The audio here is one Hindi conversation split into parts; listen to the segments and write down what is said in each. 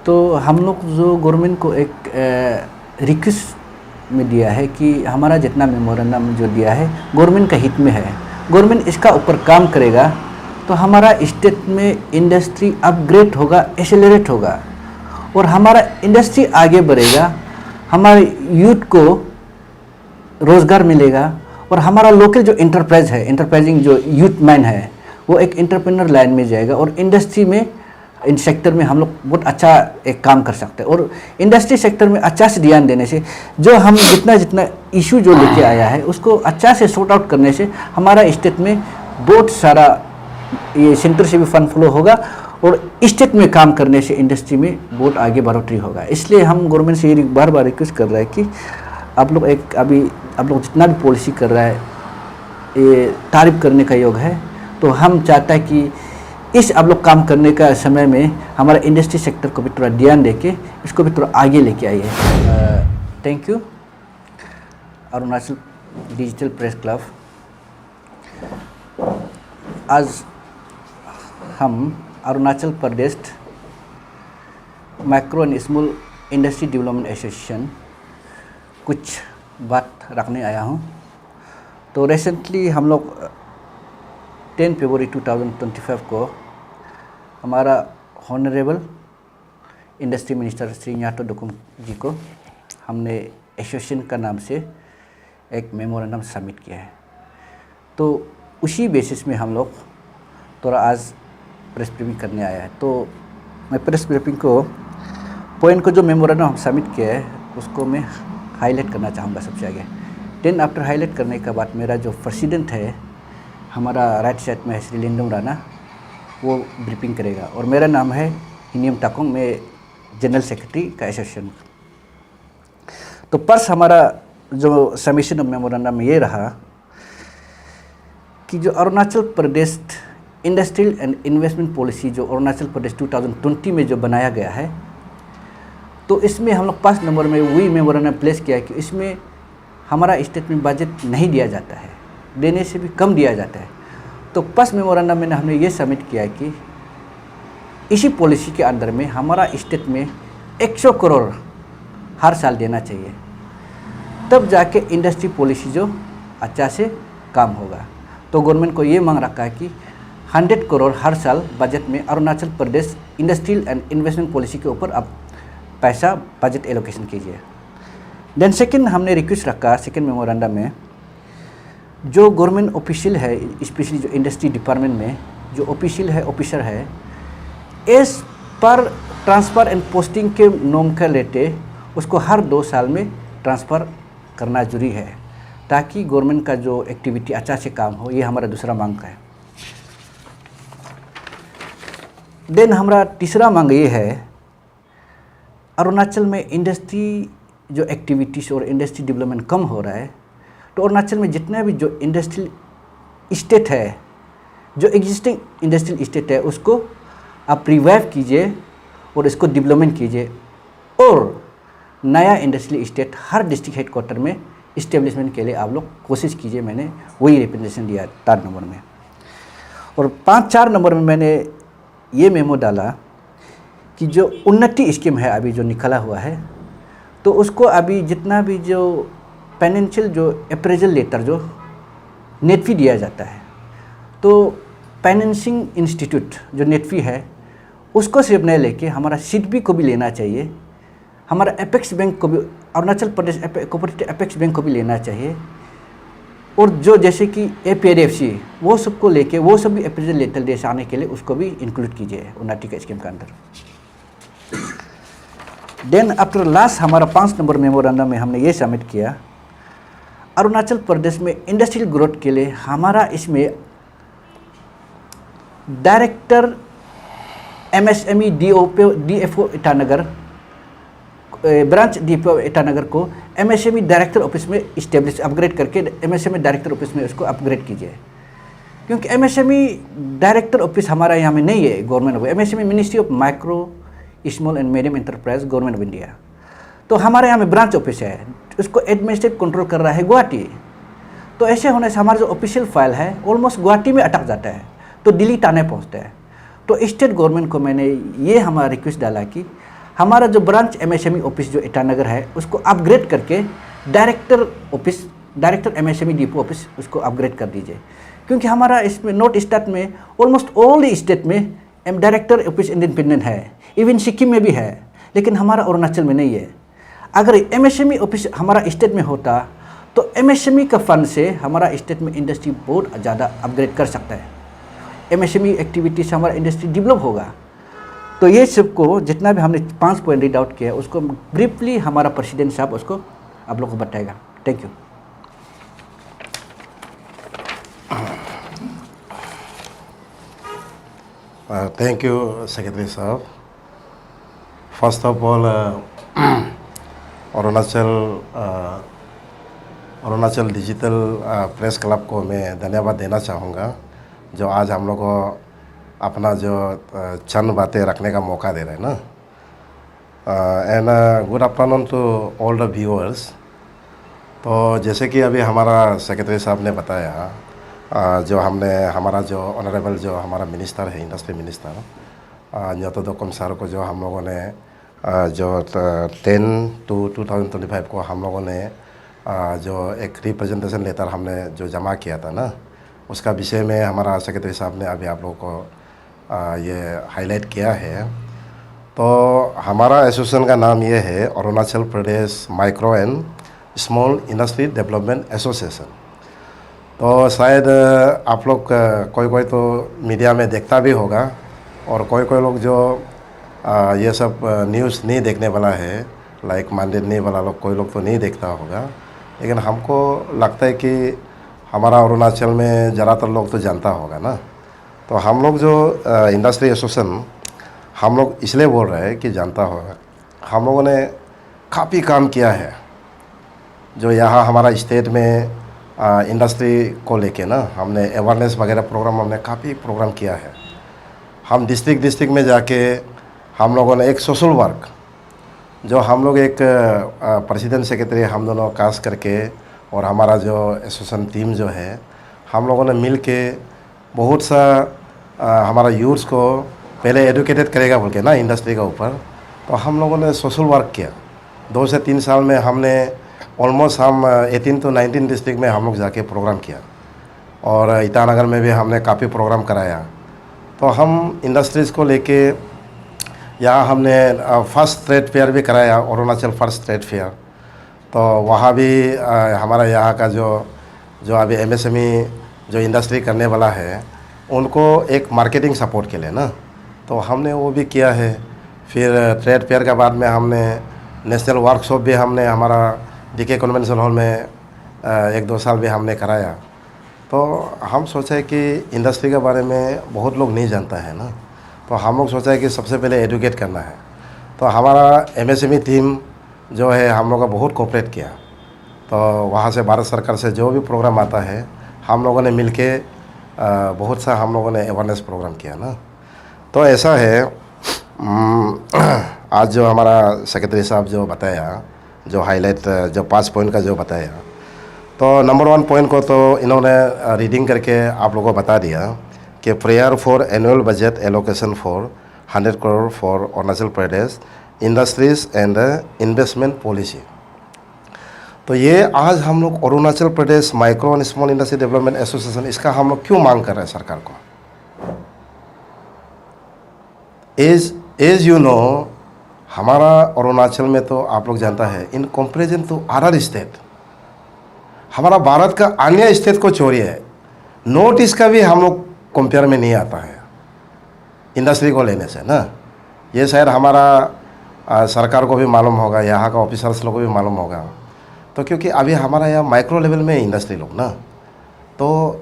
तो हम लोग जो गवर्नमेंट को एक रिक्वेस्ट में दिया है कि हमारा जितना मेमोरेंडम जो दिया है गवर्नमेंट का हित में है, गवर्नमेंट इसका ऊपर काम करेगा तो हमारा स्टेट में इंडस्ट्री अपग्रेड होगा, एक्सेलरेट होगा और हमारा इंडस्ट्री आगे बढ़ेगा, हमारे यूथ को रोज़गार मिलेगा और हमारा लोकल जो इंटरप्राइज है, इंटरप्राइजिंग जो यूथ मैन है वो एक एंटरप्रेन्योर लाइन में जाएगा और इंडस्ट्री में इन सेक्टर में हम लोग बहुत अच्छा एक काम कर सकते हैं। और इंडस्ट्री सेक्टर में अच्छा से ध्यान देने से जो हम जितना इशू जो लेके आया है उसको अच्छा से सॉर्ट आउट करने से हमारा स्टेट में बहुत सारा ये सेंटर से भी फंड फ्लो होगा और स्टेट में काम करने से इंडस्ट्री में बहुत आगे बढ़ोतरी होगा। इसलिए हम गवर्नमेंट से ये बार बार रिक्वेस्ट कर रहे हैं कि आप लोग जितना भी पॉलिसी कर रहा है ये तारीफ करने का योग है। तो हम चाहता है कि इस आप लोग काम करने का समय में हमारा इंडस्ट्री सेक्टर को भी थोड़ा ध्यान देके इसको भी थोड़ा आगे लेके आइए। Thank you Arunachal digital press club. आज हम Arunachal Pradesh micro and small industry development association कुछ बात रखने आया हूँ। तो रिसेंटली हम लोग 10 फरवरी 2025 को हमारा honourable industry minister Shri Nyato Dukom ji को हमने एसोसिएशन का नाम से एक मेमोरेंडम सबमिट किया है। तो उसी बेसिस में हम लोग थोड़ा आज प्रेस ब्रीफिंग करने आया है। तो मैं प्रेस ब्रीफिंग को पॉइंट को जो मेमोरेंडम हम सबमिट किया है उसको मैं हाईलाइट करना चाहूँगा सबसे आगे। देन आफ्टर हाईलाइट करने के बाद मेरा जो प्रेसिडेंट है हमारा राइट साइड में है श्री लिंडम राणा, वो ब्रीफिंग करेगा और मेरा नाम है हिनियम टाकोंग, मैं जनरल सेक्रेटरी का एसोसिएशन। तो पर्स हमारा जो सबमिशन ऑफ मेमोरेंडम में ये रहा कि जो Arunachal Pradesh industrial and investment policy जो अरुणाचल प्रदेश 2020 में जो बनाया गया है, तो इसमें हम लोग 5 नंबर में वही मेमोरेंडम प्लेस किया कि इसमें हमारा स्टेट में बजट नहीं दिया जाता है, देने से भी कम दिया जाता है। तो 5 मेमोरेंडम में हमने ये सबमिट किया है कि इसी पॉलिसी के अंदर में हमारा स्टेट में 100 करोड़ हर साल देना चाहिए, तब जाके इंडस्ट्री पॉलिसी जो अच्छा से काम होगा। तो गवर्नमेंट को ये मांग रखा है कि 100 करोड़ हर साल बजट में Arunachal Pradesh industrial and investment policy के ऊपर आप पैसा बजट एलोकेशन कीजिए। देन सेकंड हमने रिक्वेस्ट रखा सेकंड मेमोरेंडम में जो गवर्नमेंट ऑफिशियल है, स्पेशली जो इंडस्ट्री डिपार्टमेंट में जो ऑफिशियल है, ऑफिसर है, as per transfer and posting के नॉर्म के लेते उसको हर 2 साल में ट्रांसफ़र करना जरूरी है ताकि गवर्नमेंट का जो एक्टिविटी अच्छा से काम हो। ये हमारा दूसरा मांग है। देन हमारा तीसरा मांग ये है अरुणाचल में इंडस्ट्री जो एक्टिविटीज़ और इंडस्ट्री डेवलपमेंट कम हो रहा है, तो अरुणाचल में जितना भी जो इंडस्ट्रियल स्टेट है, जो एग्जिस्टिंग इंडस्ट्रियल स्टेट है, उसको आप रिवाइव कीजिए और इसको डेवलपमेंट कीजिए और नया इंडस्ट्रियल स्टेट हर डिस्ट्रिक्ट हेडक्वार्टर में इस्टेब्लिशमेंट के लिए आप लोग कोशिश कीजिए। मैंने वही रिप्रेजेंटेशन दिया 3 नंबर में। और 4 नंबर में मैंने ये मेमो डाला कि जो उन्नति स्कीम है अभी जो निकला हुआ है, तो उसको अभी जितना भी जो फाइनेंशियल जो अप्रेजल लेटर जो नेटफी दिया जाता है, तो फाइनेंसिंग इंस्टीट्यूट जो नेटफी है उसको सिर्फ नहीं लेके हमारा सिडबी को भी लेना चाहिए, हमारा एपेक्स बैंक को भी, Arunachal Pradesh cooperative apex bank को भी लेना चाहिए और जो जैसे कि APDFC वो सबको लेके वो सब भी अप्रेजल लेटर दे आने के लिए उसको भी इंक्लूड कीजिए उन्नति का स्कीम के अंदर। देन आफ्टर लास्ट हमारा 5 नंबर मेमोरेंडम में हमने ये सबमिट किया अरुणाचल प्रदेश में इंडस्ट्रियल ग्रोथ के लिए हमारा इसमें director MSME DFO Itanagar branch DFO Itanagar को MSME डायरेक्टर ऑफिस में इस्टेब्लिश अपग्रेड करके MSME डायरेक्टर ऑफिस में उसको अपग्रेड कीजिए, क्योंकि MSME डायरेक्टर ऑफिस हमारा यहाँ में नहीं है government of MSME ministry of micro small and medium enterprise government of India. तो हमारे यहाँ में ब्रांच ऑफिस है, उसको एडमिनिस्ट्रेटिव कंट्रोल कर रहा है गुवाहाटी। तो ऐसे होने से हमारा जो ऑफिशियल फाइल है ऑलमोस्ट गुवाहाटी में अटक जाता है, तो दिल्ली ताने पहुँचता है। तो स्टेट गवर्नमेंट को मैंने ये हमारा रिक्वेस्ट डाला कि हमारा जो ब्रांच MSME ऑफिस जो ईटानगर है उसको अपग्रेड करके डायरेक्टर MSME डिपो ऑफिस उसको अपग्रेड कर दीजिए, क्योंकि हमारा इसमें नॉर्थ ईस्ट में ऑलमोस्ट ऑल द स्टेट में डायरेक्टर ऑफिस इंडिपेंडेंट है, इवन सिक्किम में भी है, लेकिन हमारा अरुणाचल में नहीं है। अगर MSME ऑफिस हमारा स्टेट में होता तो MSME का फंड से हमारा स्टेट में इंडस्ट्री बहुत ज़्यादा अपग्रेड कर सकता है, MSME एक्टिविटी से हमारा इंडस्ट्री डेवलप होगा। तो ये सबको जितना भी हमने 5 पॉइंट रीड आउट किया उसको ब्रीफली हमारा प्रेसिडेंट साहब उसको आप लोग को बताएगा। Thank you. Thank you, Secretary Saab. First of all, Arunachal digital press club को मैं धन्यवाद देना चाहूँगा, जो आज हम लोग को अपना जो चंद बातें रखने का मौका दे रहे हैं ना। And good afternoon to all the viewers. तो जैसे कि अभी हमारा सेक्रेटरी साहब ने बताया, जो हमने हमारा जो ऑनरेबल जो हमारा मिनिस्टर है, इंडस्ट्री मिनिस्टर न्योतो दोकुम सर को जो हम लोगों ने जो 10/2/2025 को हम लोगों ने जो एक रिप्रेजेंटेशन लेटर हमने जो जमा किया था ना, उसका विषय में हमारा सेक्रेटरी साहब ने अभी आप लोगों को ये हाईलाइट किया है। तो हमारा एसोसिएशन का नाम ये है Arunachal Pradesh micro and small industry development association. तो शायद आप लोग कोई तो मीडिया में देखता भी होगा, और कोई लोग जो ये सब न्यूज़ नहीं देखने वाला है, लाइक माइंडेड नहीं वाला लोग, कोई लोग तो नहीं देखता होगा, लेकिन हमको लगता है कि हमारा अरुणाचल में ज़्यादातर लोग तो जानता होगा ना। तो हम लोग जो इंडस्ट्री एसोसिएशन हम लोग इसलिए बोल रहे हैं कि जानता होगा, हम लोगों ने काफ़ी काम किया है जो यहाँ हमारा स्टेट में इंडस्ट्री को लेके ना, हमने अवेयरनेस वगैरह प्रोग्राम हमने काफ़ी प्रोग्राम किया है। हम डिस्ट्रिक्ट में जाके हम लोगों ने एक सोशल वर्क जो हम लोग एक प्रेसिडेंट सेक्रेटरी हम दोनों कास्ट करके और हमारा जो एसोसिएशन टीम जो है, हम लोगों ने मिल के बहुत सा हमारा यूथ्स को पहले एडुकेटेड करेगा बोल के ना इंडस्ट्री के ऊपर। तो हम लोगों ने सोशल वर्क किया 2 से 3 साल में। हमने ऑलमोस्ट हम 18 to 19 डिस्ट्रिक्ट में हम लोग जाके प्रोग्राम किया, और ईटानगर में भी हमने काफ़ी प्रोग्राम कराया। तो हम इंडस्ट्रीज़ को लेके यहाँ हमने फर्स्ट ट्रेड फेयर भी कराया, अरुणाचल फर्स्ट ट्रेड फेयर। तो वहाँ भी हमारा यहाँ का जो अभी MSME जो इंडस्ट्री करने वाला है उनको एक मार्केटिंग सपोर्ट के लिए ना, तो हमने वो भी किया है। फिर ट्रेड फेयर के बाद में हमने नेशनल वर्कशॉप भी हमने हमारा DK कन्वेंशन हॉल में 1-2 साल भी हमने कराया। तो हम सोचे कि इंडस्ट्री के बारे में बहुत लोग नहीं जानता है ना, तो हम लोग सोचा है कि सबसे पहले एडुकेट करना है। तो हमारा MSME टीम जो है हम लोग का बहुत कोऑपरेट किया। तो वहाँ से भारत सरकार से जो भी प्रोग्राम आता है हम लोगों ने मिलके बहुत सा हम लोगों ने अवेयरनेस प्रोग्राम किया ना। तो ऐसा है, आज जो हमारा सेक्रेटरी साहब जो बताया, जो हाईलाइट जो 5 पॉइंट का जो बताया, तो नंबर 1 पॉइंट को तो इन्होंने रीडिंग करके आप लोगों को बता दिया कि prayer for annual budget allocation for 100 crore for Arunachal Pradesh industries and investment policy. तो ये आज हम लोग Arunachal Pradesh micro and small industry development association, इसका हम लोग क्यों मांग कर रहे हैं सरकार को? एज यू नो, हमारा अरुणाचल में तो आप लोग जानता है, in comparison to other state, हमारा भारत का अन्य स्टेट को छोड़िए है, नॉर्थ ईस्ट का भी हम लोग कंपेयर में नहीं आता है इंडस्ट्री को लेने से ना। ये शायद हमारा सरकार को भी मालूम होगा, यहाँ का ऑफिसर्स लोग को भी मालूम होगा। तो क्योंकि अभी हमारा यहाँ माइक्रो लेवल में इंडस्ट्री लोग ना, तो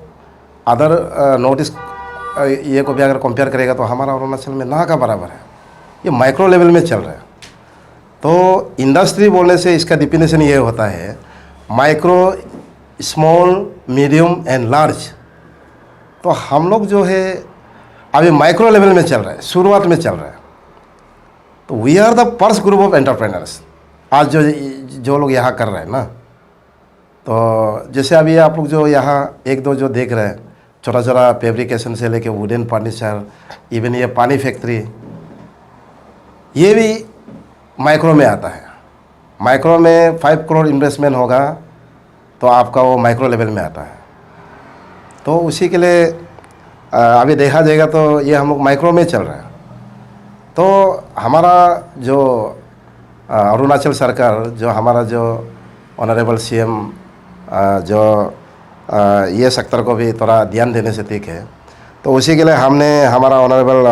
अदर नॉर्थ ईस्ट ये को भी अगर कंपेयर करेगा तो हमारा अरुणाचल में ना का बराबर है, ये माइक्रो लेवल में चल रहा है। तो इंडस्ट्री बोलने से इसका डिफिनेशन ये होता है micro, small, medium and large. तो हम लोग जो है अभी माइक्रो लेवल में चल रहा है, शुरुआत में चल रहा है। तो we are the first group of entrepreneurs आज जो लोग यहाँ कर रहे हैं ना। तो जैसे अभी आप लोग जो यहाँ 1-2 जो देख रहे हैं, छोटा छोटा फैब्रिकेशन से लेके वुडन फर्नीचर, इवन ये पानी फैक्ट्री, ये भी माइक्रो में आता है। माइक्रो में 5 करोड़ इन्वेस्टमेंट होगा तो आपका वो माइक्रो लेवल में आता है। तो उसी के लिए अभी देखा जाएगा तो ये हम लोग माइक्रो में चल रहा है। तो हमारा जो अरुणाचल सरकार, जो हमारा जो ऑनरेबल सीएम जो ये सेक्टर को भी थोड़ा ध्यान देने से ठीक है, तो उसी के लिए हमने हमारा ऑनरेबल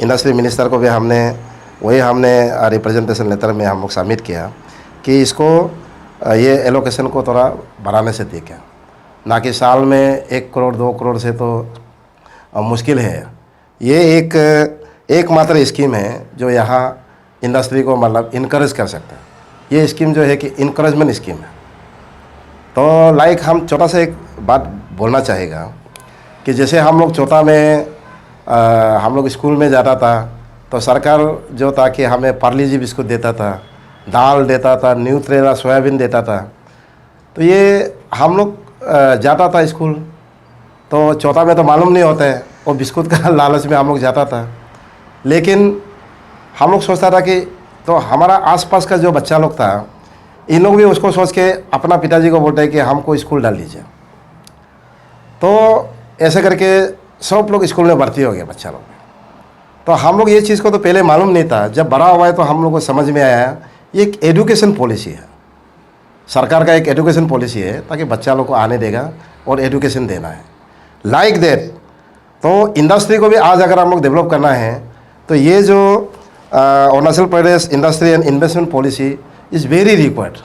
इंडस्ट्री मिनिस्टर को भी हमने रिप्रेजेंटेशन लेटर में हम लोग सबमिट किया कि इसको ये एलोकेशन को थोड़ा बढ़ाने से ठीक है, ना कि साल में 1 करोड़ 2 करोड़ से तो मुश्किल है। ये एकमात्र स्कीम है जो यहाँ इंडस्ट्री को मतलब इनकरेज कर सकता है। ये स्कीम जो है कि इनकरेजमेंट स्कीम है। तो लाइक हम छोटा सा एक बात बोलना चाहेगा कि जैसे हम लोग छोटा में हम लोग स्कूल में जाता था तो सरकार जो था कि हमें पार्ले जी बिस्कुट देता था, दाल देता था, न्यूट्रेला सोयाबीन देता था। तो ये हम लोग जाता था स्कूल, तो चौथा में तो मालूम नहीं होता है, वो बिस्कुट का लालच में हम लोग जाता था। लेकिन हम लोग सोचता था कि तो हमारा आसपास का जो बच्चा लोग था, इन लोग भी उसको सोच के अपना पिताजी को बोलते हैं कि हमको स्कूल डाल दीजिए। तो ऐसे करके सब लोग स्कूल में भर्ती हो गए बच्चा लोग। तो हम लोग ये चीज़ को तो पहले मालूम नहीं था। जब बड़ा हुआ है तो हम लोग को समझ में आया ये एक एजुकेशन पॉलिसी है, सरकार का एक एजुकेशन पॉलिसी है ताकि बच्चा लोग को आने देगा और एजुकेशन देना है लाइक दैट। तो इंडस्ट्री को भी आज अगर हम लोग डेवलप करना है तो ये जो Arunachal Pradesh industry and investment policy is very required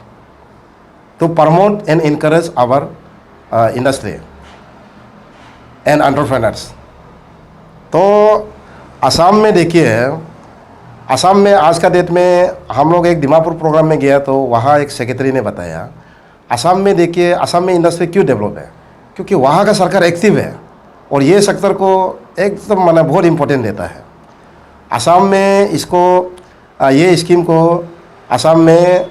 to promote and encourage our industry and entrepreneurs. तो असम में देखिए, असम में आज का डेट में हम लोग एक दिमापुर प्रोग्राम में गया तो वहाँ एक सेक्रेटरी ने बताया असम में देखिए, असम में इंडस्ट्री क्यों डेवलप है, क्योंकि वहाँ का सरकार एक्टिव है और ये सेक्टर को एकदम माना बहुत इम्पोर्टेंट देता है। असम में इसको ये स्कीम को असम में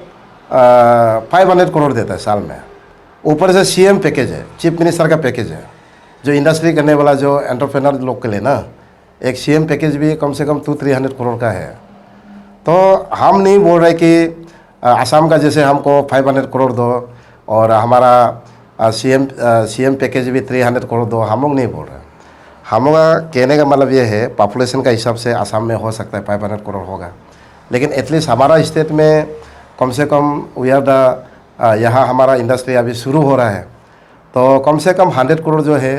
500 करोड़ देता है साल में। ऊपर से सीएम पैकेज है, चीफ मिनिस्टर का पैकेज है, जो इंडस्ट्री करने वाला जो एंटरप्रेन्योर लोग के लिए ना एक सीएम पैकेज भी कम से कम 200-300 करोड़ का है। तो हम नहीं बोल रहे कि असम का जैसे हमको 500 करोड़ दो और हमारा सीएम पैकेज भी 300 करोड़ दो, हम लोग नहीं बोल रहे। हम लोग का कहने का मतलब ये है पॉपुलेशन का हिसाब से असम में हो सकता है 500 करोड़ होगा, लेकिन एटलीस्ट हमारा स्टेट में कम से कम वी आर द यहाँ हमारा इंडस्ट्री अभी शुरू हो रहा है, तो कम से कम 100 करोड़ जो है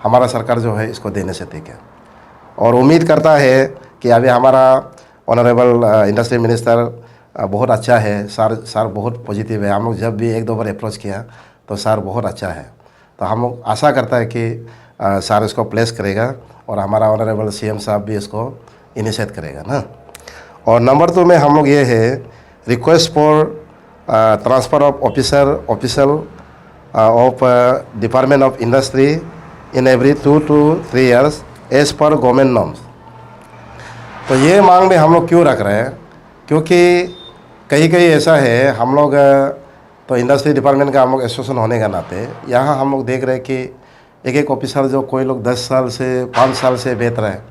हमारा सरकार जो है इसको देने से ठीक है। और उम्मीद करता है कि अभी हमारा ऑनरेबल इंडस्ट्री मिनिस्टर बहुत अच्छा है, सर बहुत पॉजिटिव है। हम लोग जब भी 1-2 बार अप्रोच किया तो सर बहुत अच्छा है, तो हम लोग आशा करता है कि सर इसको प्लेस करेगा और हमारा ऑनरेबल सीएम साहब भी इसको इनिशिएट करेगा ना। और नंबर 2 में हम लोग ये है request for transfer of official of department of industry in every 2 to 3 years as per government norms. तो ये मांग भी हम लोग क्यों रख रहे हैं, क्योंकि कहीं ऐसा है हम लोग तो इंडस्ट्री डिपार्टमेंट का हम लोग एसोसिएशन होने का नाते यहाँ हम लोग देख रहे हैं कि एक ऑफिसर जो कोई लोग 10 साल से 5 साल से बेहतर है,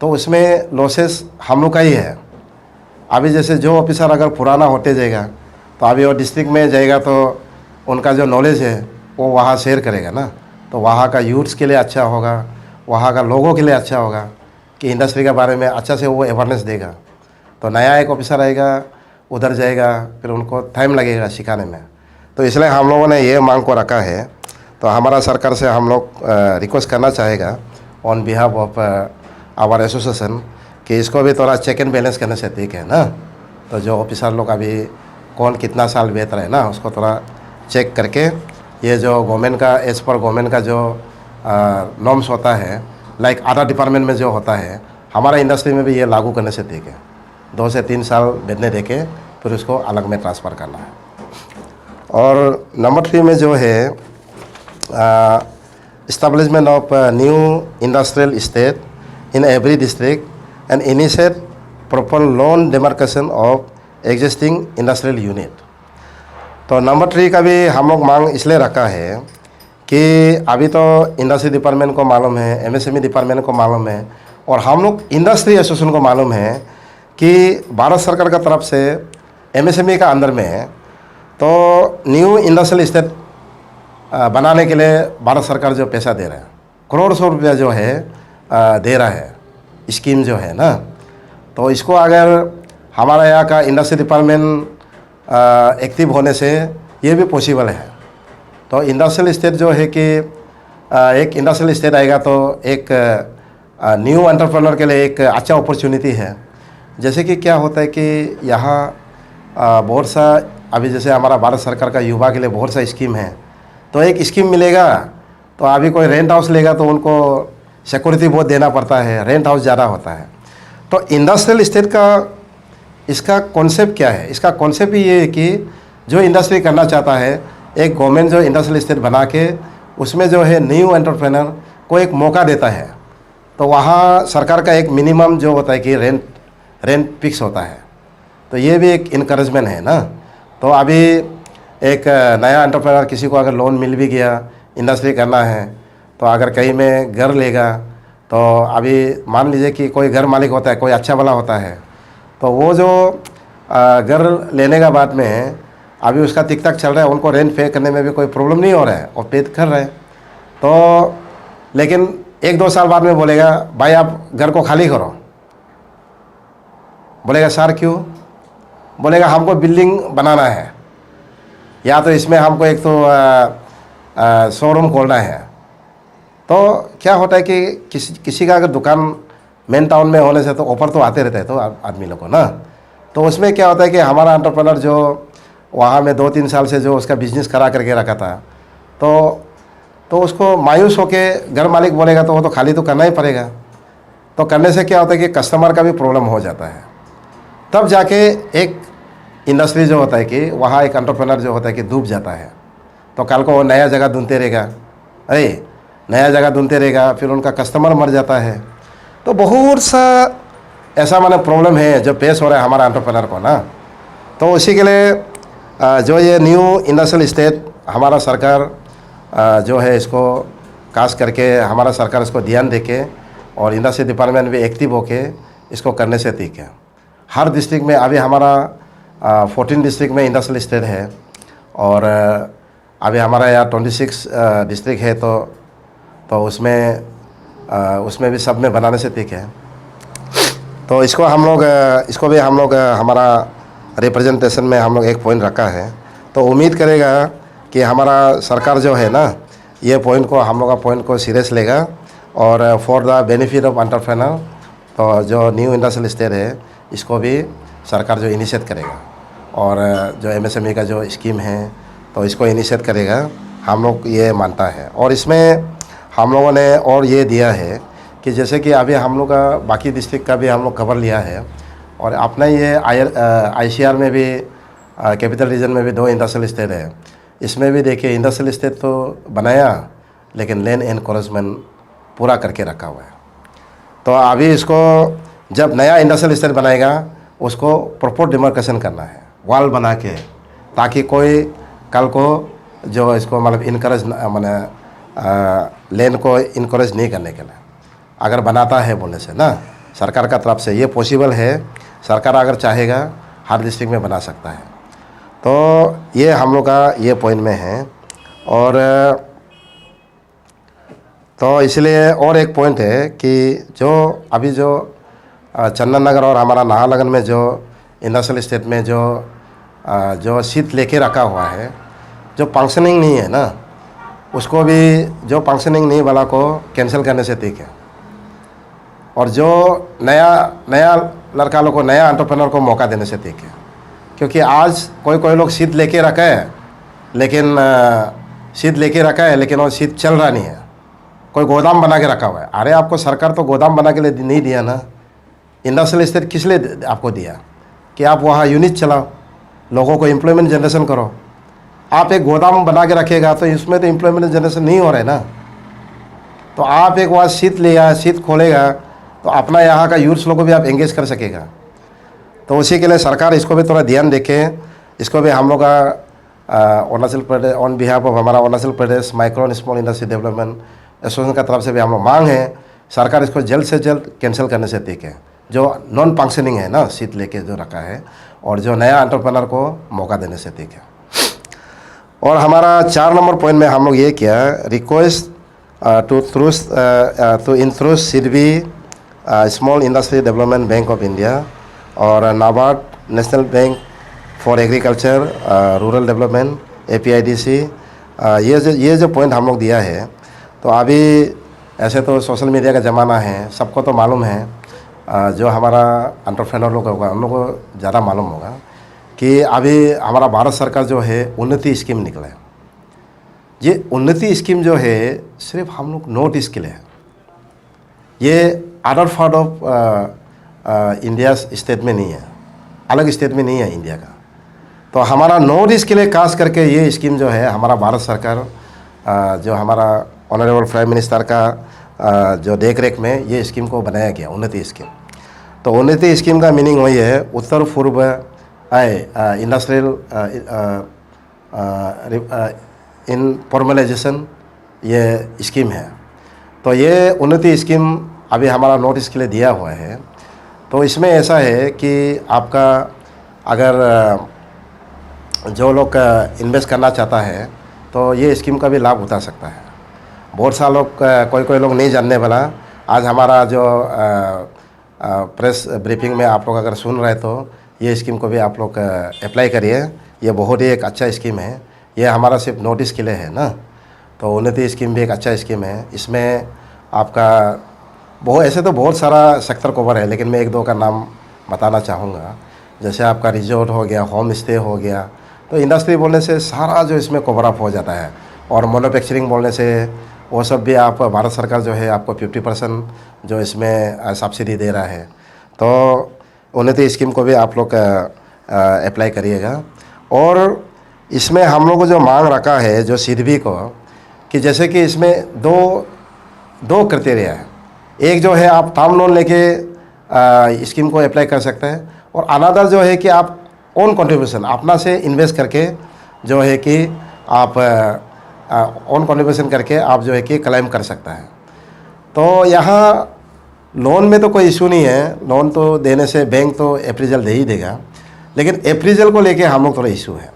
तो उसमें लॉसेस हम लोग का ही है। अभी जैसे जो ऑफिसर अगर पुराना होते जाएगा तो अभी वो डिस्ट्रिक्ट में जाएगा तो उनका जो नॉलेज है वो वहाँ शेयर करेगा ना, तो वहाँ का यूथ्स के लिए अच्छा होगा, वहाँ का लोगों के लिए अच्छा होगा कि इंडस्ट्री के बारे में अच्छा से वो अवेयरनेस देगा। तो नया एक ऑफिसर आएगा, उधर जाएगा, फिर उनको टाइम लगेगा सिखाने में। तो इसलिए हम लोगों ने ये मांग को रखा है। तो हमारा सरकार से हम लोग रिक्वेस्ट करना चाहेगा on behalf of our association कि इसको भी थोड़ा चेक एंड बैलेंस करने से ठीक है ना। तो जो ऑफिसर लोग अभी कौन कितना साल बेहतर है ना, उसको थोड़ा चेक करके ये जो गवर्नमेंट का एज पर गवर्नमेंट का जो नॉर्म्स होता है, लाइक अदर डिपार्टमेंट में जो होता है, हमारा इंडस्ट्री में भी ये लागू करने से ठीक है। 2 से 3 साल बैठने दे के फिर उसको अलग में ट्रांसफ़र करना है। और नंबर 3 में जो है establishment of new industrial estate in every district and initiate proper loan demarcation of existing industrial unit। तो नंबर 3 का भी हम लोग मांग इसलिए रखा है कि अभी तो इंडस्ट्री डिपार्टमेंट को मालूम है, एमएसएमई डिपार्टमेंट को मालूम है और हम लोग इंडस्ट्री एसोसिएशन को मालूम है कि भारत सरकार का तरफ से एमएसएमई का अंदर में तो न्यू इंडस्ट्रियल स्टेट बनाने के लिए भारत सरकार जो पैसा दे रहा है, करोड़ सौ रुपया जो है दे रहा है, स्कीम जो है ना, तो इसको अगर हमारा यहाँ का इंडस्ट्री डिपार्टमेंट एक्टिव होने से ये भी पॉसिबल है। तो इंडस्ट्रियल स्टेट जो है कि एक इंडस्ट्रियल स्टेट आएगा तो एक न्यू एंटरप्रेन्योर के लिए एक अच्छा अपॉर्चुनिटी है। जैसे कि क्या होता है कि यहाँ बहुत सा अभी जैसे हमारा भारत सरकार का युवा के लिए बहुत सा स्कीम है, तो एक स्कीम मिलेगा तो अभी कोई रेंट हाउस लेगा तो उनको सिक्योरिटी बहुत देना पड़ता है, रेंट हाउस ज़्यादा होता है। तो इंडस्ट्रियल स्टेट का इसका कॉन्सेप्ट क्या है? इसका कॉन्सेप्ट ये है कि जो इंडस्ट्री करना चाहता है, एक गवर्नमेंट जो इंडस्ट्रियल स्टेट बना के उसमें जो है न्यू एंटरप्रेन्योर को एक मौका देता है। तो वहाँ सरकार का एक मिनिमम जो होता है कि रेंट फिक्स होता है, तो ये भी एक इनकरेजमेंट है ना। तो अभी एक नया एंटरप्रेन्योर किसी को अगर लोन मिल भी गया, इंडस्ट्री करना है, तो अगर कहीं में घर लेगा, तो अभी मान लीजिए कि कोई घर मालिक होता है, कोई अच्छा वाला होता है, तो वो जो घर लेने का बाद में अभी उसका टिक टाक चल रहा है, उनको रेंट पे करने में भी कोई प्रॉब्लम नहीं हो रहा है और पे कर रहे हैं। तो लेकिन 1-2 साल बाद में बोलेगा भाई आप घर को खाली करो। बोलेगा सर क्यों? बोलेगा हमको बिल्डिंग बनाना है, या तो इसमें हमको एक तो शोरूम खोलना है। तो क्या होता है कि किसी का अगर दुकान मेन टाउन में होने से तो ऑफर तो आते रहते हैं तो आदमी लोग को ना। तो उसमें क्या होता है कि हमारा एंटरप्रेन्योर जो वहाँ में 2-3 साल से जो उसका बिजनेस करा करके रखा था, तो उसको मायूस होके घर मालिक बोलेगा तो वो तो खाली तो करना ही पड़ेगा। तो करने से क्या होता है कि कस्टमर का भी प्रॉब्लम हो जाता है। तब जाके एक इंडस्ट्री जो होता है कि वहाँ एक एंटरप्रेन्योर जो होता है कि डूब जाता है। तो कल को वो नया जगह ढूंढते रहेगा, नया जगह ढूंढते रहेगा, फिर उनका कस्टमर मर जाता है। तो बहुत सा ऐसा माने प्रॉब्लम है जो पेश हो रहा है हमारा एंटरप्रेन्योर को ना। तो उसी के लिए जो ये न्यू इंडस्ट्रियल स्टेट हमारा सरकार जो है इसको खास करके हमारा सरकार इसको ध्यान देके और इंडस्ट्री डिपार्टमेंट भी एक्टिव होके इसको करने से ठीक है। हर डिस्ट्रिक्ट में अभी हमारा 14 डिस्ट्रिक्ट में इंडस्ट्रियल स्टेट है और अभी हमारा यहाँ 26 डिस्ट्रिक्ट है। तो उसमें भी सब में बनाने से ठीक है। तो इसको भी हम लोग हमारा रिप्रेजेंटेशन में हम लोग एक पॉइंट रखा है। तो उम्मीद करेगा कि हमारा सरकार जो है ना, ये पॉइंट को हम लोग का पॉइंट को सीरियस लेगा और for the benefit of entrepreneur, तो जो न्यू इंडस्ट्रियल स्टेट है इसको भी सरकार जो इनिशिएट करेगा और जो एमएसएमई का जो स्कीम है तो इसको इनिशिएट करेगा, हम लोग ये मानता है। और इसमें हम लोगों ने और ये दिया है कि जैसे कि अभी हम लोग का बाकी डिस्ट्रिक्ट का भी हम लोग कवर लिया है और अपना ये ICR में भी कैपिटल रीजन में भी 2 इंडस्ट्रियल स्टेट है। इसमें भी देखिए इंडस्ट्रियल स्टेट तो बनाया लेकिन लैंड एनक्रोचमेंट पूरा करके रखा हुआ है। तो अभी इसको जब नया इंडस्ट्रियल स्टेट बनाएगा उसको प्रॉपर डिमार्केशन करना है, वॉल बना के, ताकि कोई कल को जो इसको मतलब इनकरेज मैंने लैंड को इनकरेज नहीं करने के लिए अगर बनाता है बोलने से ना, सरकार का तरफ से ये पॉसिबल है। सरकार अगर चाहेगा हर डिस्ट्रिक्ट में बना सकता है। तो ये हम लोग का ये पॉइंट में है। और तो इसलिए और एक पॉइंट है कि जो अभी जो चंदन नगर और हमारा नाहरलगुन में जो इंडस्ट्रियल स्टेट में जो सीट लेके रखा हुआ है, जो फंक्शनिंग नहीं है ना, उसको भी जो फंक्शनिंग नहीं वाला को कैंसिल करने से ठीक है। और जो नया लड़का लोग को, नया एंटरप्रेन्योर को मौका देने से ठीक है। क्योंकि आज कोई लोग सीट लेके रखा है लेकिन वो सीट चल रहा नहीं है, कोई गोदाम बना के रखा हुआ है। अरे आपको सरकार तो गोदाम बना के लिए नहीं दिया ना, इंडस्ट्रियल स्टेट किस लिए आपको दिया कि आप वहाँ यूनिट चलाओ, लोगों को एम्प्लॉयमेंट जनरेशन करो। आप एक गोदाम बना के रखेगा तो इसमें तो एम्प्लॉयमेंट जनरेशन नहीं हो रहा है ना। तो आप एक वहाँ सीट खोलेगा तो अपना यहाँ का यूथ्स लोगों को भी आप एंगेज कर सकेगा। तो उसी के लिए सरकार इसको भी थोड़ा ध्यान देखे। इसको भी हम लोग का Arunachal Pradesh on behalf of हमारा Arunachal Pradesh micro and small industry development association का तरफ से भी हम लोग मांग है सरकार इसको जल्द से जल्द कैंसिल करने से ठीक है। जो नॉन फंक्शनिंग है ना सीट लेके जो रखा है, और जो नया एंटरप्रेन्योर को मौका देने से ठीक है। और हमारा 4 नंबर पॉइंट में हम लोग ये किया, request to introduce SIDBI small industry development bank of India और NABARD national bank for agriculture rural development APIDC, ये जो पॉइंट हम लोग दिया है। तो अभी ऐसे तो सोशल मीडिया का ज़माना है, सबको तो मालूम है, जो हमारा एंटरप्रेन्योर लोग होगा उन लोगों को ज़्यादा मालूम होगा कि अभी हमारा भारत सरकार जो है उन्नति स्कीम निकला है। ये उन्नति स्कीम जो है सिर्फ हम लोग नॉर्थ ईस्ट के लिए है, ये other part of India state में नहीं है, अलग स्टेट में नहीं है इंडिया का। तो हमारा नॉर्थ ईस्ट के लिए खास करके ये स्कीम जो है हमारा भारत सरकार जो हमारा ऑनरेबल प्राइम मिनिस्टर का जो देख रेख में ये स्कीम को बनाया गया, उन्नति स्कीम। तो उन्नति स्कीम का मीनिंग वही है, उत्तर पूर्व इंडस्ट्रियल इन फॉर्मलाइजेशन ये स्कीम है। तो ये उन्नति स्कीम अभी हमारा नॉर्थ ईस्ट के लिए दिया हुआ है। तो इसमें ऐसा है कि आपका अगर जो लोग इन्वेस्ट करना चाहता है तो ये स्कीम का भी लाभ उठा सकता है। बहुत सारे लोग कोई लोग नहीं जानने वाला, आज हमारा जो प्रेस ब्रीफिंग में आप लोग अगर सुन रहे तो ये स्कीम को भी आप लोग अप्लाई करिए। ये बहुत ही एक अच्छा स्कीम है, ये हमारा सिर्फ नॉर्थ ईस्ट के लिए है ना। तो उन्नति स्कीम भी एक अच्छा स्कीम है। इसमें आपका बहुत ऐसे तो बहुत सारा सेक्टर कवर है, लेकिन मैं 1-2 का नाम बताना चाहूँगा। जैसे आपका रिजॉर्ट हो गया, होम स्टे हो गया, तो इंडस्ट्री बोलने से सारा जो इसमें कवर अप हो जाता है। और मैन्युफैक्चरिंग बोलने से वो सब भी आप भारत सरकार जो है आपको 50% जो इसमें सब्सिडी दे रहा है। तो उन्नति स्कीम को भी आप लोग अप्लाई करिएगा। और इसमें हम लोग को जो मांग रखा है जो सिडबी को, कि जैसे कि इसमें दो क्राइटेरिया है। एक जो है आप टर्म लोन लेके स्कीम को अप्लाई कर सकते हैं, और अनदर जो है कि आप ओन कंट्रीब्यूशन अपना से इन्वेस्ट करके जो है कि आप ओन कंट्रीब्यूशन करके आप जो है कि क्लेम कर सकता है। तो यहाँ लोन में तो कोई इशू नहीं है, लोन तो देने से बैंक तो अप्रीजल दे ही देगा, लेकिन अप्रीजल को लेके हम लोग थोड़ा इशू है।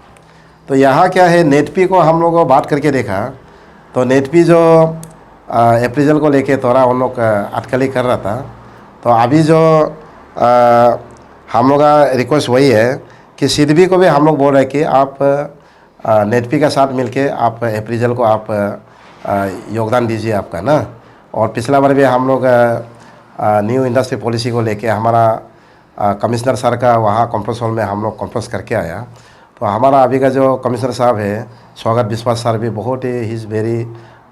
तो यहाँ क्या है, नेटपी को हम लोग बात करके देखा, तो नेटपी जो अप्रीजल को लेके थोड़ा उन लोग अटकली कर रहा था। तो अभी जो हम लोग का रिक्वेस्ट वही है कि सिडबी को भी हम लोग बोल रहे हैं कि आप नेटपी का साथ मिलके आप अप्रीजल को आप योगदान दीजिए आपका ना। और पिछला बार भी हम लोग न्यू इंडस्ट्री पॉलिसी को लेके हमारा कमिश्नर सर का वहाँ कॉन्फ्रेंस हॉल में हम लोग कॉन्फ्रेंस करके आया। तो हमारा अभी का जो कमिश्नर साहब है स्वागत विश्वास सर भी बहुत ही ही इज़ वेरी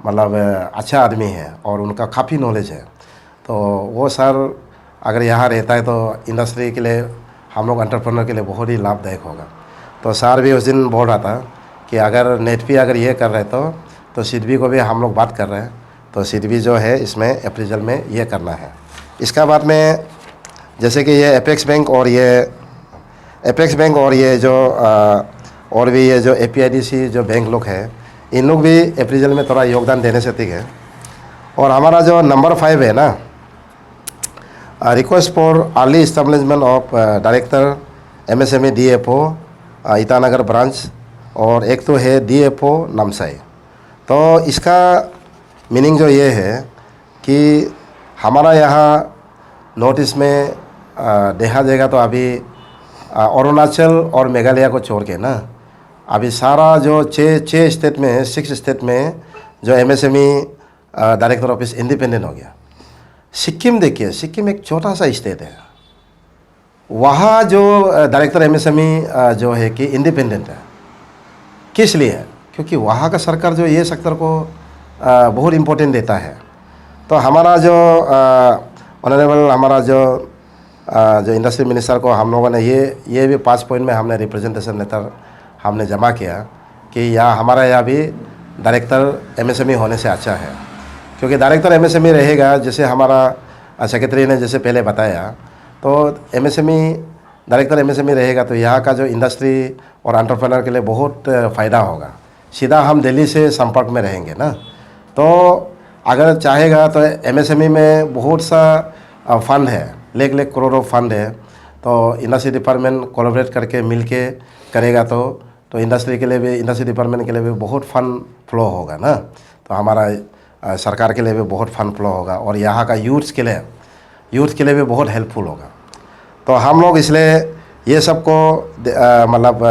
मतलब अच्छा आदमी है और उनका काफ़ी नॉलेज है। तो वो सर अगर यहाँ रहता है तो इंडस्ट्री के लिए हम लोग एंटरप्रेन्योर के लिए बहुत ही लाभदायक होगा। तो सर भी उस दिन बोल रहा था कि अगर नेटपी अगर ये कर रहे तो सिडबी को भी हम लोग बात कर रहे हैं। तो सिडबी जो है इसमें अप्रीजल में ये करना है। इसका बाद में जैसे कि ये एपेक्स बैंक और ये जो और भी ये जो APIDC जो बैंक लोग हैं, इन लोग भी अप्रीजल में थोड़ा योगदान देने से ठीक है। और हमारा जो नंबर 5 है ना, request for early establishment of director MSME DFO Itanagar branch, और एक तो है DFO नामसाई। तो इसका मीनिंग जो ये है कि हमारा यहाँ नॉर्थ ईस्ट में देखा जाएगा तो अभी अरुणाचल और मेघालय को छोड़ के ना अभी सारा जो 6 स्टेट में 6 स्टेट में जो MSME डायरेक्टर ऑफिस इंडिपेंडेंट हो गया। सिक्किम देखिए, सिक्किम एक छोटा सा स्टेट है, वहाँ जो डायरेक्टर MSME जो है कि इंडिपेंडेंट है। किस लिए है? क्योंकि वहाँ का सरकार जो ये सेक्टर को बहुत इम्पोर्टेंट देता है। तो हमारा जो ऑनरेबल हमारा जो इंडस्ट्री मिनिस्टर को हम लोगों ने ये भी 5 पॉइंट में हमने रिप्रेजेंटेशन लेटर हमने जमा किया कि यहाँ हमारा यहाँ भी डायरेक्टर MSME होने से अच्छा है। क्योंकि डायरेक्टर MSME रहेगा, जैसे हमारा सेक्रेटरी ने जैसे पहले बताया, तो डायरेक्टर MSME रहेगा तो यहाँ का जो इंडस्ट्री और एंटरप्रेन्योर के लिए बहुत फ़ायदा होगा। सीधा हम दिल्ली से संपर्क में रहेंगे ना। तो अगर चाहेगा तो MSME में बहुत सा फंड है, लाख लाख करोड़ों फंड है, तो इंडस्ट्री डिपार्टमेंट कोलैबोरेट करके मिल के करेगा तो इंडस्ट्री के लिए भी, इंडस्ट्री डिपार्टमेंट के लिए भी बहुत फंड फ्लो होगा ना, तो हमारा सरकार के लिए भी बहुत फंड फ्लो होगा और यहाँ का यूथ के लिए भी बहुत हेल्पफुल होगा। तो हम लोग इसलिए ये सबको मतलब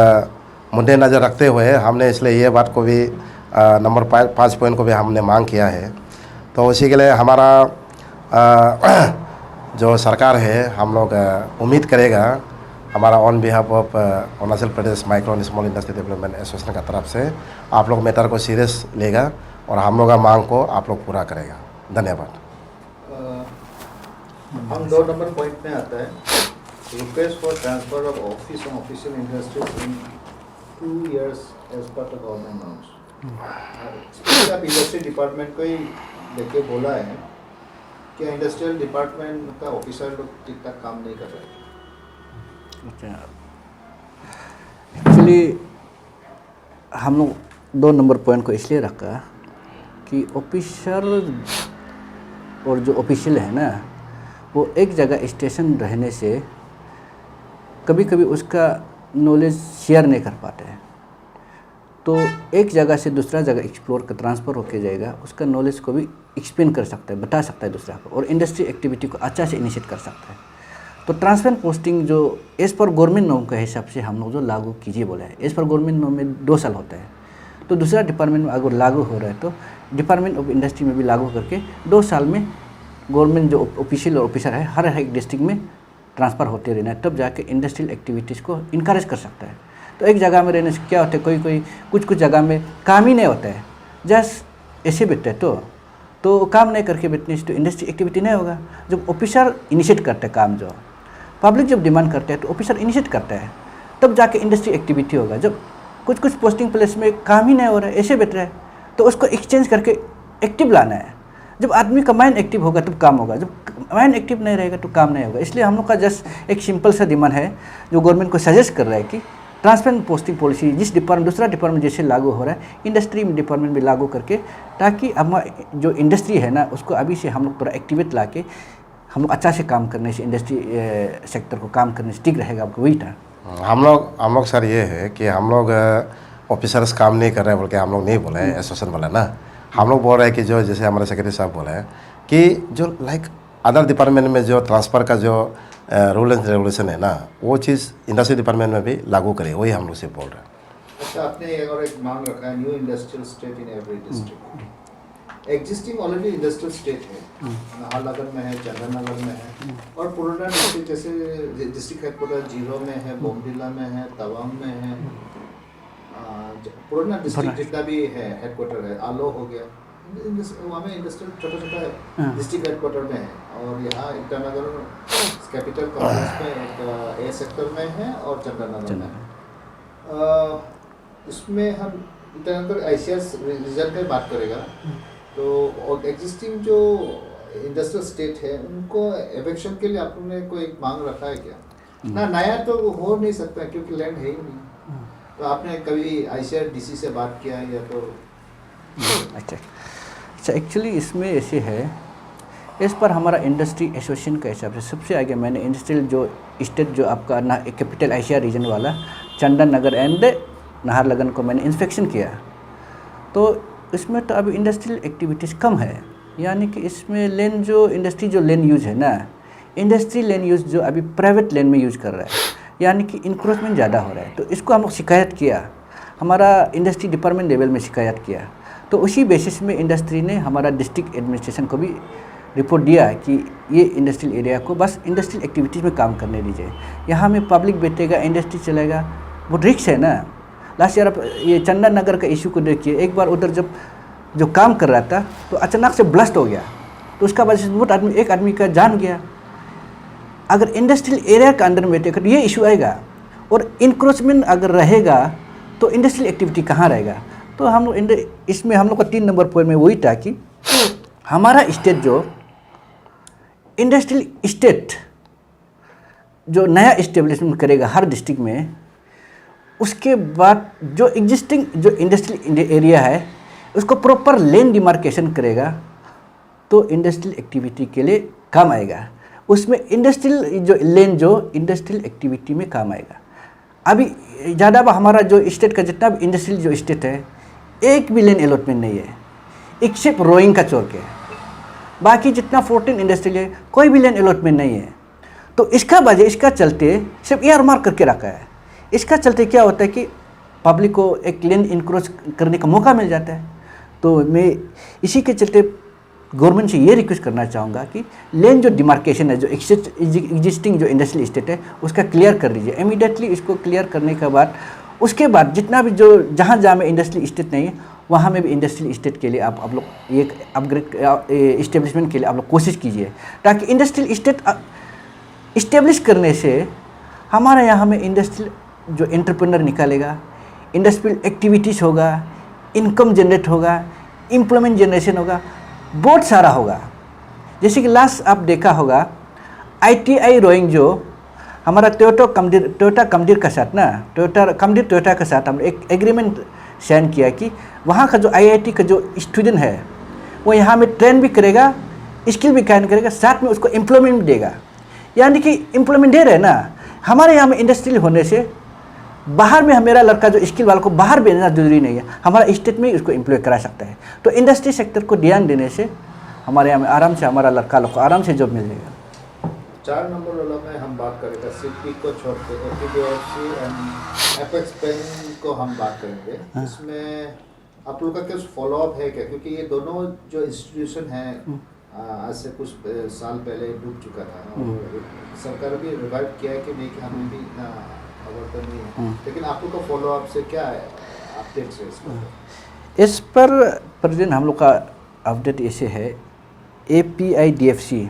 मुद्दे नज़र रखते हुए हमने इसलिए ये बात को भी नंबर 5 पॉइंट को भी हमने मांग किया है। तो उसी के लिए हमारा जो सरकार है, हम लोग उम्मीद करेगा हमारा on behalf of Arunachal Pradesh micro and small industry development association का तरफ से आप लोग मैटर को सीरियस लेगा और हम लोग का मांग को आप लोग पूरा करेगा। धन्यवाद। हम 2 नंबर पॉइंट में आता है request for transfer of office and official industries in 2 years as per the government norms. आप इंडस्ट्री डिपार्टमेंट को ही लेके बोला है कि इंडस्ट्रियल डिपार्टमेंट का ऑफिसर लोग ठीक ठाक काम नहीं कर रहे। अच्छा, एक्चुअली हम लोग 2 नंबर पॉइंट को इसलिए रखा कि ऑफिसर और जो ऑफिशियल है ना, वो एक जगह स्टेशन रहने से कभी कभी उसका नॉलेज शेयर नहीं कर पाते हैं। तो एक जगह से दूसरा जगह एक्सप्लोर कर ट्रांसफ़र होके जाएगा, उसका नॉलेज को भी एक्सप्लेन कर सकता है, बता सकता है दूसरा को, और इंडस्ट्री एक्टिविटी को अच्छा से इनिशिएट कर सकता है। तो ट्रांसफर पोस्टिंग जो एज़ पर गवर्नमेंट नॉर्म के हिसाब से हम लोग जो लागू कीजिए बोला है, एज़ पर गवर्नमेंट नॉर्म में 2 साल होता है। तो दूसरा डिपार्टमेंट में अगर लागू हो रहा है तो डिपार्टमेंट ऑफ इंडस्ट्री में भी लागू करके 2 साल में गवर्नमेंट जो ऑफिशियल और ऑफिसर है हर एक डिस्ट्रिक्ट में ट्रांसफ़र होते रहना है, तब जाके इंडस्ट्रियल एक्टिविटीज़ को इनकरेज कर सकता है। तो एक जगह में रहने से क्या होता है, कुछ जगह में काम ही नहीं होता है, जस्ट ऐसे बैठते हैं तो काम नहीं करके बैठने से तो इंडस्ट्री एक्टिविटी नहीं होगा। जब ऑफिसर इनिशिएट करते हैं काम, जो पब्लिक जब डिमांड करते हैं तो ऑफिसर इनिशिएट करता है, तब जाके इंडस्ट्री एक्टिविटी होगा। जब कुछ पोस्टिंग प्लेस में काम ही नहीं हो रहा है, ऐसे बैठ रहा है, तो उसको एक्सचेंज करके एक्टिव लाना है। जब आदमी का माइंड एक्टिव होगा तब काम होगा, जब माइंड एक्टिव नहीं रहेगा तो काम नहीं होगा। इसलिए हम लोग का जस्ट एक सिंपल सा डिमांड है जो गवर्नमेंट को सजेस्ट कर रहा है कि ट्रांसपेरेंट पोस्टिंग पॉलिसी जिस डिपार्टमेंट दूसरा डिपार्टमेंट जैसे लागू हो रहा है, इंडस्ट्री डिपार्टमेंट भी लागू करके, ताकि हम जो इंडस्ट्री है ना उसको अभी से हम लोग थोड़ा एक्टिवेट ला के हम लोग अच्छा से काम करने से इंडस्ट्री सेक्टर को काम करने से ठीक रहेगा। आपको वही था हम लोग सर ये है कि हम लोग ऑफिसर्स काम नहीं कर रहे हैं बोल के हम लोग नहीं बोले हैं, एसोसिएशन बोला ना, हम लोग बोल रहे हैं कि जो जैसे हमारे सेक्रेटरी साहब बोले हैं कि जो लाइक अदर डिपार्टमेंट में जो ट्रांसफ़र का जो रूल एंड रेगुलेशन है ना, वो चीज़ इंडस्ट्री डिपार्टमेंट में भी लागू करे, वही हम लोग से बोल रहे हैं। अच्छा, आपने एक मांग रखा है new industrial state in every district. Existing already industrial state है, नाहरलगुन में है, चंदननगर में है, और पुराना डिस्ट्रिक्ट जैसे डिस्ट्रिक्ट हेडक्वार्टर जीरो में है, बोमडिला में है, तवांग में है, पुराना डिस्ट्रिक्ट जितना भी है हेडक्वार्टर है, आलो हो गया, वहाँ में इंडस्ट्रियल छोटा डिस्ट्रिक्ट हेडक्वार्टर में है। और यहाँ ईटानगर कैपिटल कॉम्प्लेक्स में एक ए सेक्टर में है और चंदननगर में है। इसमें हम ईटानगर आईसीएस रीजन पे बात करेगा, तो एग्जिस्टिंग जो इंडस्ट्रियल स्टेट है उनको एवेक्शन के लिए आपने कोई एक मांग रखा है क्या? ना नया तो हो नहीं सकता क्योंकि लैंड है ही नहीं, तो आपने कभी आईसीआर डीसी से बात किया या तो? अच्छा, एक्चुअली इसमें ऐसे है, इस पर हमारा इंडस्ट्री एसोसिएशन का हिसाब से सबसे आगे मैंने इंडस्ट्रियल जो स्टेट जो आपका ना कैपिटल आईसीआर रीजन वाला चंदननगर एंड नाहरलगुन को मैंने इंस्पेक्शन किया। तो इसमें तो अभी इंडस्ट्रियल एक्टिविटीज़ कम है, यानी कि इसमें लैंड जो इंडस्ट्री जो लैंड यूज़ है ना, इंडस्ट्री लैंड यूज़ जो अभी प्राइवेट लैंड में यूज़ कर रहा है, यानी कि इंक्रोचमेंट ज़्यादा हो रहा है। तो इसको हम लोग शिकायत किया, हमारा इंडस्ट्री डिपार्टमेंट लेवल में शिकायत किया, तो उसी बेसिस में इंडस्ट्री ने हमारा डिस्ट्रिक्ट एडमिनिस्ट्रेशन को भी रिपोर्ट दिया कि ये इंडस्ट्रियल एरिया को बस इंडस्ट्रियल एक्टिविटीज़ में काम करने दीजिए। यहाँ में पब्लिक बैठेगा, इंडस्ट्री चलेगा, बहुत रिस्क है ना। लास्ट ईयर आप ये चंदननगर का इशू को देखिए, एक बार उधर जब जो काम कर रहा था तो अचानक से ब्लास्ट हो गया, तो उसका वजह से बहुत एक आदमी का जान गया। अगर इंडस्ट्रियल एरिया का अंदर में बैठेगा तो ये इशू आएगा, और इंक्रोचमेंट अगर रहेगा तो इंडस्ट्रियल एक्टिविटी कहाँ रहेगा। तो हम लोग इसमें हम लोग का 3 नंबर पॉइंट में वही था कि हमारा स्टेट जो इंडस्ट्रियल स्टेट जो नया इस्टेब्लिशमेंट करेगा हर डिस्ट्रिक्ट में, उसके बाद जो एग्जिस्टिंग जो इंडस्ट्रियल एरिया है उसको प्रॉपर लैंड डिमार्केशन करेगा तो इंडस्ट्रियल एक्टिविटी के लिए काम आएगा। उसमें इंडस्ट्रियल जो लेन जो इंडस्ट्रियल एक्टिविटी में काम आएगा। अभी ज़्यादा हमारा जो स्टेट का जितना भी इंडस्ट्रियल जो स्टेट है, एक भी लेन अलॉटमेंट नहीं है, एक्सेप्ट रोइंग का छोड़ के। बाकी जितना 14 इंडस्ट्रियल है, कोई भी लेन अलॉटमेंट नहीं है। तो इसका चलते सिर्फ एयर मार्क करके रखा है। इसका चलते क्या होता है कि पब्लिक को एक लेन इंक्रोच करने का मौका मिल जाता है। तो मैं इसी के चलते गवर्नमेंट से ये रिक्वेस्ट करना चाहूँगा कि लेन जो डिमार्केशन है, जो एग्जिस्टिंग जो इंडस्ट्रियल स्टेट है, उसका क्लियर कर दीजिए इमीडिएटली। इसको क्लियर करने के बाद उसके बाद जितना भी जो जहाँ में इंडस्ट्रियल स्टेट नहीं है, वहाँ में भी इंडस्ट्रियल स्टेट के लिए आप लोग एक अपग्रेड इस्टेब्लिशमेंट के लिए आप लोग कोशिश कीजिए, ताकि इंडस्ट्रियल स्टेट इस्टेब्लिश करने से हमारे यहाँ में इंडस्ट्रियल जो एंटरप्रेन्योर निकालेगा, इंडस्ट्रियल एक्टिविटीज़ होगा, इनकम जनरेट होगा, एम्प्लॉयमेंट जनरेशन होगा, बहुत सारा होगा। जैसे कि लास्ट आप देखा होगा ITI रोइंग जो हमारा टोयोटा कमडीर का साथ ना, टोयोटा के साथ हम एक एग्रीमेंट साइन किया कि वहाँ का जो IIT का जो स्टूडेंट है वो यहाँ में ट्रेन भी करेगा, स्किल भी कैन करेगा, साथ में उसको एम्प्लॉयमेंट भी देगा। यानी कि एम्प्लॉयमेंट दे रहे हैं ना। हमारे यहाँ में इंडस्ट्रियल होने से बाहर में मेरा लड़का जो स्किल वाला को बाहर भेजना जरूरी नहीं है, हमारा स्टेट में ही उसको एम्प्लॉय करा सकता है। तो इंडस्ट्री सेक्टर को ध्यान देने से हमारे यहाँ में आराम से हमारा लड़का लोग को आराम से जॉब मिल जाएगा। 4 नंबर वाला में हम बात करेंगे सिटी को छोड़ के HDFC एंड एपेक्स बैंक को हम बात करेंगे। इसमें आप लोग का कुछ फॉलोअप है क्या? क्योंकि ये दोनों जो इंस्टीट्यूशन हैं आज से कुछ साल पहले डूब चुका था और सरकार भी रिवाइव किया है कि नहीं कि हमें भी खबर तो नहीं है, लेकिन आप लोग का फॉलोअप से क्या है अपडेट्स है इस पर प्रेजेंट हम लोग का अपडेट ऐसे है, APIDFC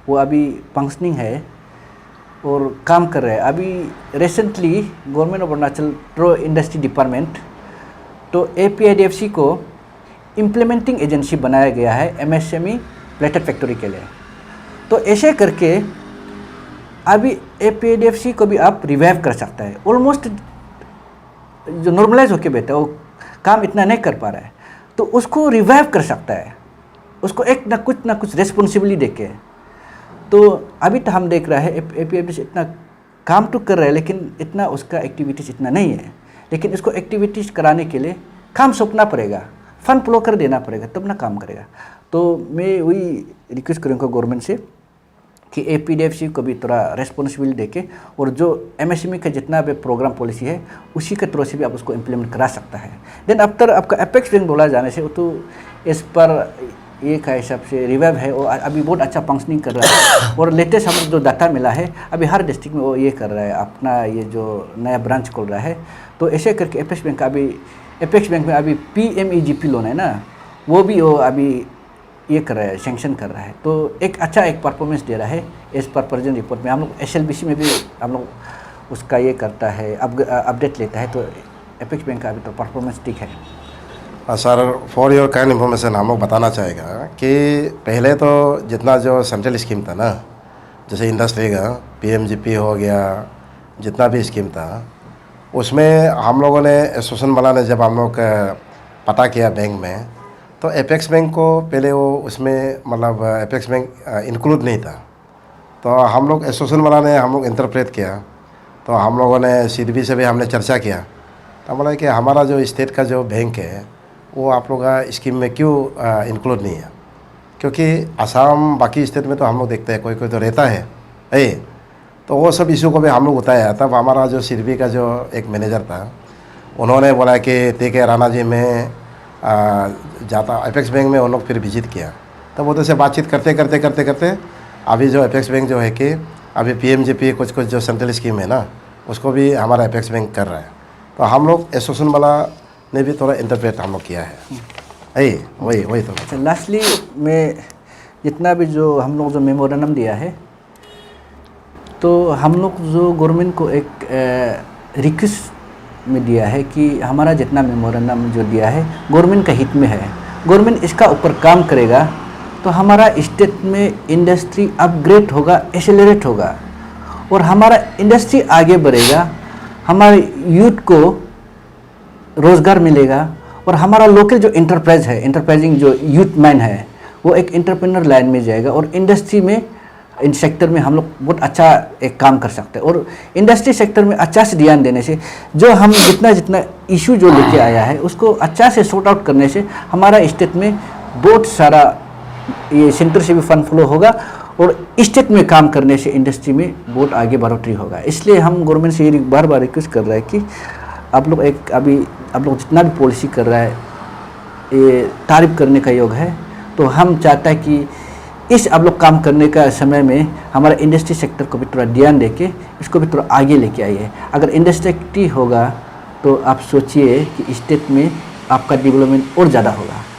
वो अभी फंक्शनिंग है और काम कर रहा है। अभी recently government of Arunachal pro industry department तो APIDFC को इम्प्लीमेंटिंग एजेंसी बनाया गया है MSME प्लेटेड फैक्ट्री के लिए। तो ऐसे करके अभी APIDFC को भी आप रिवाइव कर सकता है। ऑलमोस्ट जो नॉर्मलाइज होके बैठा है वो काम इतना नहीं कर पा रहा है, तो उसको रिवाइव कर सकता है, उसको एक ना कुछ रेस्पॉन्सिबिलिटी देके। तो अभी तो हम देख रहा है APIDFC इतना काम तो कर रहा है, लेकिन इतना उसका एक्टिविटीज़ इतना नहीं है। लेकिन इसको एक्टिविटीज़ कराने के लिए काम सौंपना पड़ेगा, फंड फ्लो कर देना पड़ेगा, तब ना काम करेगा। तो मैं वही रिक्वेस्ट करूँगा गवर्नमेंट से कि APIDFC को भी थोड़ा रेस्पॉन्सिबिलिटी देके, और जो MSME का जितना भी प्रोग्राम पॉलिसी है उसी के थ्रू से भी आप उसको इम्प्लीमेंट करा सकता है। देन आफ्टर आपका एपेक्स बैंक बोला जाने से वो तो इस पर ये का हिसाब से रिवाइव है और अभी बहुत अच्छा फंक्शनिंग कर रहा है। और लेटेस्ट हमें जो डाटा मिला है अभी हर डिस्ट्रिक्ट में वो ये कर रहा है, अपना ये जो नया ब्रांच खोल रहा है। तो ऐसे करके एपेक्स बैंक में अभी PMEGP लोन है ना, वो भी वो अभी ये कर रहा है, सेंक्शन कर रहा है। तो एक अच्छा एक परफॉर्मेंस दे रहा है। इस पर प्रेजेंट रिपोर्ट में हम लोग SLBC में भी हम लोग उसका ये करता है, अपडेट लेता है। तो एपेक्स बैंक का अभी तो परफॉर्मेंस ठीक है। Sir, for your kind information हम लोग बताना चाहेगा कि पहले तो जितना जो सेंट्रल स्कीम था ना, जैसे इंडस्ट्री का PMGP हो गया, जितना भी स्कीम था उसमें हम लोगों ने एसोसिएशन वाला ने जब हम लोग पता किया बैंक में, तो एपेक्स बैंक को पहले वो उसमें मतलब एपेक्स बैंक इंक्लूड नहीं था। तो हम लोग एसोसिएशन वाला ने हम लोग इंटरप्रेट किया, तो हम लोगों ने CDB से भी हमने चर्चा किया। तो बोला कि हमारा जो स्टेट का जो बैंक है वो आप लोग का स्कीम में क्यों इंक्लूड नहीं है, क्योंकि असम बाकी स्टेट में तो हम लोग देखते हैं कोई तो रहता है तो वो सब इशू को भी हम लोग बताया। तब हमारा जो CDB का जो एक मैनेजर था उन्होंने बोला कि ठीक है राणा जी में जाता एपेक्स बैंक में उन लोग फिर विजिट किया। तब उधर से बातचीत करते अभी जो एपेक्स बैंक जो है कि अभी PMGP कुछ जो सेंट्रल स्कीम है ना उसको भी हमारा एपेक्स बैंक कर रहा है। तो हम लोग एसोसिएशन वाला ने भी थोड़ा इंटरप्रेट हम लोग किया है। वही तो लास्टली में जितना भी जो हम लोग जो मेमोरेंडम दिया है, तो हम लोग जो गवर्नमेंट को एक रिक्वेस्ट में दिया है कि हमारा जितना मेमोरेंडम जो दिया है गवर्नमेंट का हित में है, गवर्नमेंट इसका ऊपर काम करेगा तो हमारा स्टेट में इंडस्ट्री अपग्रेड होगा, एक्सेलरेट होगा और हमारा इंडस्ट्री आगे बढ़ेगा, हमारे यूथ को रोज़गार मिलेगा और हमारा लोकल जो एंटरप्राइजिंग जो यूथ मैन है वो एक एंटरप्रेन्योर लाइन में जाएगा और इंडस्ट्री में इन सेक्टर में हम लोग बहुत अच्छा एक काम कर सकते हैं। और इंडस्ट्री सेक्टर में अच्छा से ध्यान देने से जो हम जितना इशू जो लेके आया है उसको अच्छा से सॉर्ट आउट करने से हमारा स्टेट में बहुत सारा ये सेंटर से भी फंड फ्लो होगा और स्टेट में काम करने से इंडस्ट्री में बहुत आगे बढ़ोतरी होगा। इसलिए हम गवर्नमेंट से ये बार बार रिक्वेस्ट कर रहे हैं कि आप लोग आप लोग जितना भी पॉलिसी कर रहा है ये तारीफ करने का योग है। तो हम चाहता है कि इस आप लोग काम करने का समय में हमारा इंडस्ट्री सेक्टर को भी थोड़ा ध्यान देके इसको भी थोड़ा आगे लेके आइए। अगर इंडस्ट्री होगा तो आप सोचिए कि स्टेट में आपका डेवलपमेंट और ज़्यादा होगा।